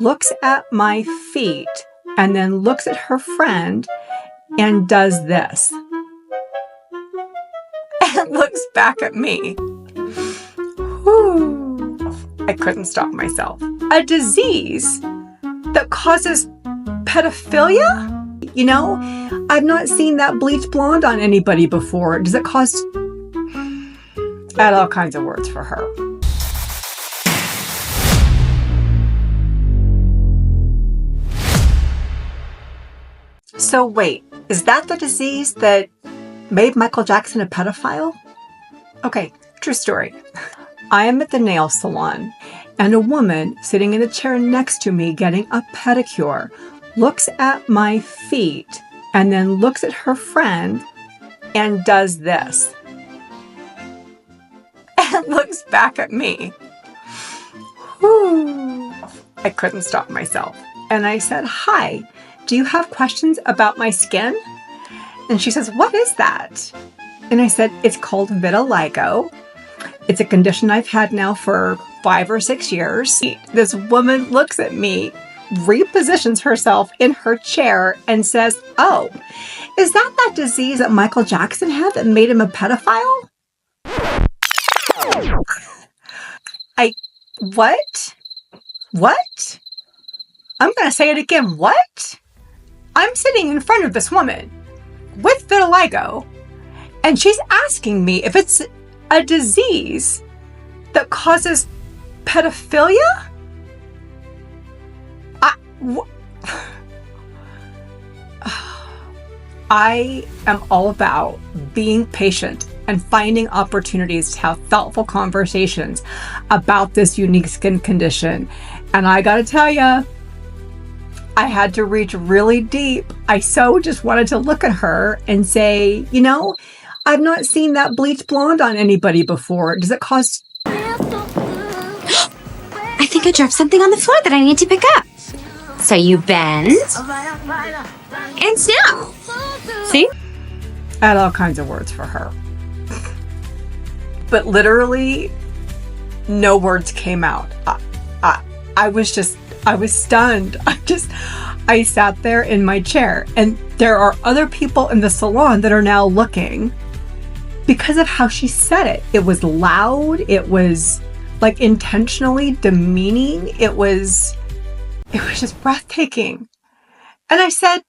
looks at my feet and then looks at her friend and does this. And looks back at me. Whew. I couldn't stop myself. A disease that causes pedophilia? You know, I've not seen that bleach blonde on anybody before. Does it cause... I had all kinds of words for her. So wait, is that the disease that made Michael Jackson a pedophile? Okay, true story. I am at the nail salon, and a woman sitting in a chair next to me getting a pedicure looks at my feet and then looks at her friend and does this. And looks back at me. Whew. I couldn't stop myself. And I said, "Hi, do you have questions about my skin?" And she says, "What is that?" And I said, "It's called vitiligo. It's a condition I've had now for 5 or 6 years." This woman looks at me, repositions herself in her chair and says, "Oh, is that disease that Michael Jackson had that made him a pedophile?" What? What? I'm going to say it again. What? I'm sitting in front of this woman with vitiligo, and she's asking me if it's a disease that causes pedophilia? I am all about being patient and finding opportunities to have thoughtful conversations about this unique skin condition. And I gotta tell you, I had to reach really deep. I so just wanted to look at her and say, you know, I've not seen that bleach blonde on anybody before. Does it cause... I think I dropped something on the floor that I need to pick up. So you bend and snap. See? I had all kinds of words for her. But literally, no words came out. I was stunned. I sat there in my chair, and there are other people in the salon that are now looking because of how she said it. It was loud. It was like intentionally demeaning. It was just breathtaking. And I said,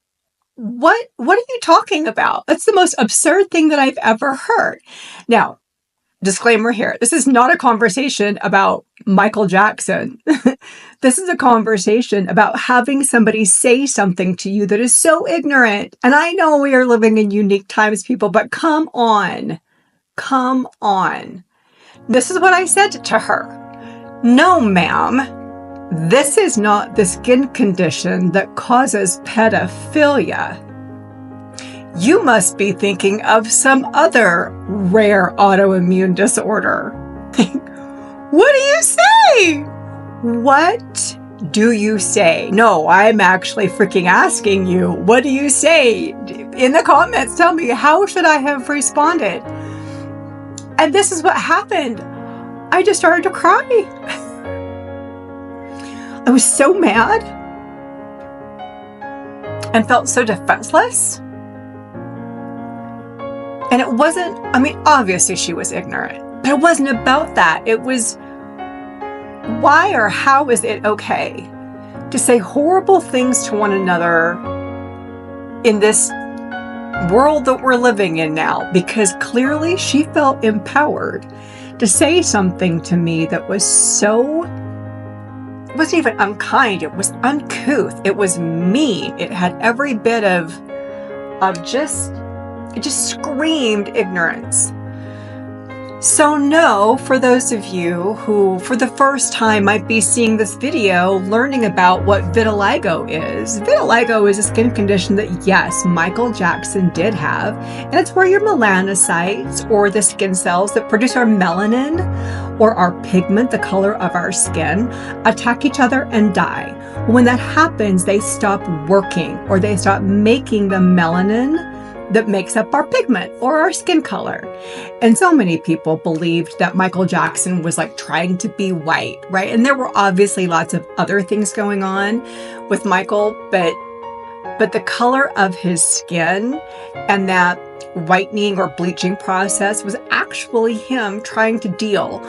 what are you talking about? That's the most absurd thing that I've ever heard. Now, disclaimer here, this is not a conversation about Michael Jackson. This is a conversation about having somebody say something to you that is so ignorant. And I know we are living in unique times, people, but come on. Come on. This is what I said to her. "No, ma'am. This is not the skin condition that causes pedophilia. You must be thinking of some other rare autoimmune disorder." What do you say? What do you say? No, I'm actually freaking asking you. What do you say? In the comments, tell me, how should I have responded? And this is what happened. I just started to cry. I was so mad and felt so defenseless. And it wasn't, obviously she was ignorant, but it wasn't about that. It was, why or how is it okay to say horrible things to one another in this world that we're living in now? Because clearly she felt empowered to say something to me that was so... It wasn't even unkind. It was uncouth. It was mean. It had every bit of it just screamed ignorance. So no, for those of you who for the first time might be seeing this video, learning about what vitiligo is a skin condition that, yes, Michael Jackson did have, and it's where your melanocytes, or the skin cells that produce our melanin or our pigment, the color of our skin, attack each other and die. When that happens, they stop working, or they stop making the melanin that makes up our pigment or our skin color. And so many people believed that Michael Jackson was like trying to be white, right? And there were obviously lots of other things going on with Michael, but the color of his skin and that whitening or bleaching process was actually him trying to deal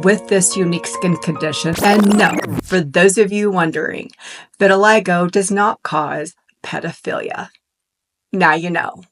with this unique skin condition. And no, for those of you wondering, vitiligo does not cause pedophilia. Now you know.